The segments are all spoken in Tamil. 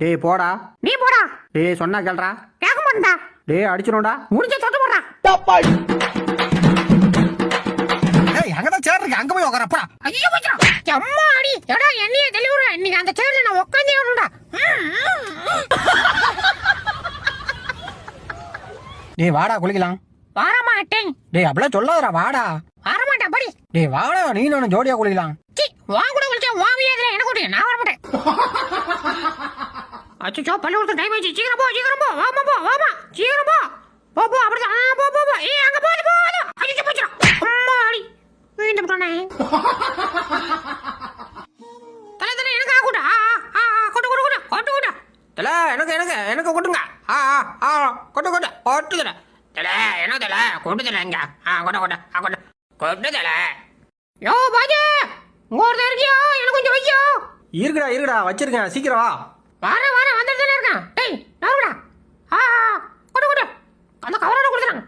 டேய் போடா. நீ போடா. டேய் சொன்னா கேளுடா. கேட்க மாட்டேன்டா. டேய் அடிச்சிரோடா. முடிஞ்ச தொட்டு போடுறா. டேய் அங்கதான் சேர் இருக்கு, அங்க போய் உட்கார போடா. ஐயோ போச்சா. அம்மா அடி. எடா என்னைய தெளிவுற. இன்னைக்கு அந்த சேர்ல நான் உட்கார்ந்தே வரணும்டா. டேய் வாடா குளிக்கலாம். வர மாட்டேன். டேய் அப்படியே சொல்லாதடா, வாடா. வர மாட்டேன் படி. டேய் வாடா, நீ நானும் ஜோடியா குளிக்கலாம். சி வா கூட குளிச்சா வாவியாதுல எனக்கு ஓடி, நான் வர மாட்டேன். அச்சோ பள்ளிக்கூடத்து டைம் ஆயிடுச்சு. சீக்கிரம் போ சீக்கிரம் போ. வாமா போ வாமா சீக்கிரம் போ. போ போ அப்படிதான். போ போ போ. ஏய் அங்க போது போது. அடிச்சு போச்சு. அம்மா அடி. வீண்டு போனே. தல தல எனக்கு ஆகுடா. கொட்டு கொட்டு கொட்டு கொட்டு கொட்டு. தல எனக்கு கொட்டுங்க. கொட்டு கொட்டு கொட்டுதல. தல என்ன தல கொட்டுதல இங்க. கொட்டு கொட்டு கொட்டு கொட்டுதல. யோ பாஜே உங்க ஒருத்தர் இருக்கியா? எனக்கு கொஞ்சம் வையோ. இருக்குடா வச்சிருக்கேன், சீக்கிரம் வா. வர வந்துட்டே இருக்கேன். டேய் நவுடா. கொடு கொடு. அந்த கவரோட கொடுத்துறாங்க.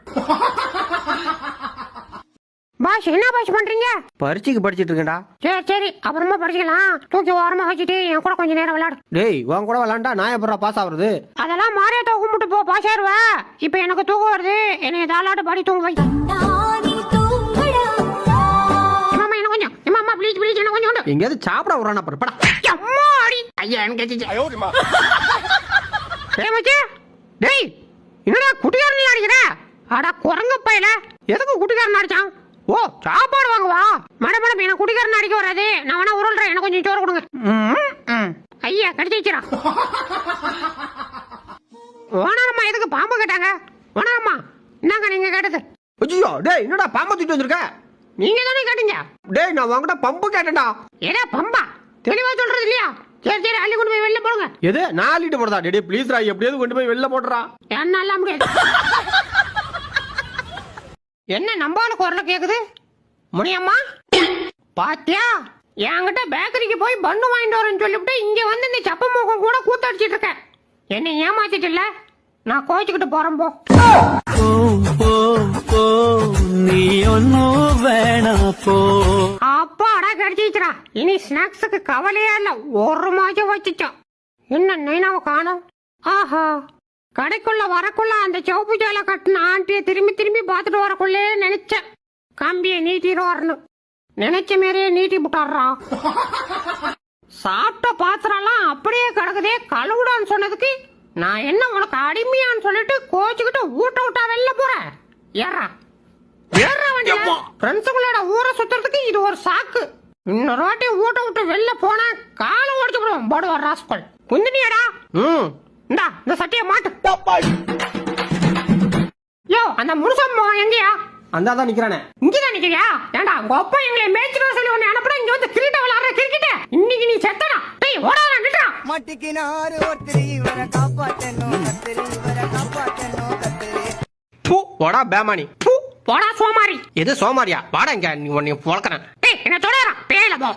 பாஷ் என்ன பாஷ் பண்றீங்க? பரீட்சைக்கு படிச்சிட்டு இருக்கேன்டா. சரி அப்புறமா படிக்கலாம். தூக்கி ஓரமா வச்சுட்டு என் கூட கொஞ்ச நேரம் விளையாடு. டேய் உன் கூட விளையாண்டா நான் எப்பறா பாஸ் ஆகுறது? அதெல்லாம் மாரியாத்தா கும்பிட்டு போ, பாஸ் ஆயிருவ. இப்போ எனக்கு தூக்கம் வருது, என்னைய தாலாட்டு பாடி தூங்க வை. எங்கயாவது சாப்பிட வரானா பாரு படா. அம்மா அடி. ஐயா எனக்கு கேச்சிச்சு. டேய் மச்சி. டேய் என்னடா குட்டிகாரன் அடிக்கிற? அட குரங்கு பையல. எதுக்கு குட்டிகாரன் அடிச்சான்? ஓ சாப்பாடு வாங்க வா. மேடம் என்ன குட்டிகாரன் அடிக்க வராது. நான் வேணா உருள்றேன், எனக்கு கொஞ்சம் சோறு கொடுங்க. ஐயா கடிச்சு வச்சிரா. ஓனரம்மா எதுக்கு பாம்பு கேட்டாங்க? ஓனரம்மா என்னங்க நீங்க கேட்டது? ஐயோ டேய் என்னடா பாம்பு தூக்கிட்டு வந்திருக்க? நீங்க தானே கேட்டீங்க. டேய் நான் உன்கிட்ட பம்பு கேட்டேன்டா. ஏடா பம்பா? தெளிவா சொல்றது இல்லையா? சரி அள்ளி கொண்டு போய் வெளில போடுங்க. எது நான் அள்ளிட்டு போறதா? டேய் ப்ளீஸ் ரா, எப்படியாவது கொண்டு போய் வெளில போடுறா. என்னால முடியாது. என்ன நம்பால குரல கேக்குது? முனியம்மா பாத்தியா? என்கிட்ட பேக்கரிக்கு போய் பண்ணு வாங்கிட்டு வரேன்னு சொல்லிவிட்டு இங்க வந்து இந்த சப்ப மூக்கம் கூட கூத்தடிச்சிட்டு இருக்க. என்ன ஏமாத்திட்டு இல்ல? நான் கோச்சுக்கிட்டு போறேன் போ. நீ ஒன்னும் வேணா போ. அப்பாடா கிடைச்சிச்சுரா. இனி ஸ்நாக்ஸுக்கு கவலையா இல்ல. ஒரு மாசம் வச்சுச்சோம். என்ன நைனாவை காணோம்? ஆஹா கடைக்குள்ள வரக்குள்ள அந்த சவுப்பு ஜால கட்டின ஆண்டிய திரும்பி பார்த்துட்டு வரக்குள்ளே நினைச்சேன் கம்பியை நீட்டிட்டு வரணும். நினைச்ச மாரியே நீட்டி விட்டாடுறா. சாப்பிட்ட பாத்திரம்லாம் அப்படியே கிடக்குதே, கழுவுடான்னு சொன்னதுக்கு நான் என்ன உனக்கு அடிமையான்னு சொல்லிட்டு கோச்சுக்கிட்டு ஊட்ட விட்டா வெளில போறேன். ஏறா ஃப்ரெண்ட்ஸுங்களோட ஊரை சுத்துறதுக்கு இது ஒரு சாக்கு. இன்னொரு வாட்டி ஊட்ட விட்டு வெளில போனா காலை உடைச்சு போடுவோம். போடுவா ராஸ்கல். குந்தினியடா. இந்தா இந்த சட்டையை மாட்டு. யோ அந்த முருசம் எங்கயா? அந்தாதான் நிக்கிறானே. இங்கதான் நிக்கிறியா? ஏண்டா உங்க அப்பா எங்களை மேய்ச்சிட்டு சொல்லி ஒன்னு அனுப்புற, இங்க வந்து கிரிக்கெட் விளையாடுற கிரிக்கெட். இன்னைக்கு நீ செத்தடா. டேய் ஓடாதடா நிட்டா. மட்டிக்கினாரு ஒருத்தரி இவரை காப்பாத்தணும் கத்திரி, இவரை காப்பாத்தணும் கத்திரி. பூ போடா பேமானி. பூ போடா சோமாரி. எது சோமாரியா? வாடா இங்க, நீ உன்னை பொளக்கறேன். டேய் என்ன தொடறா பேயில போ.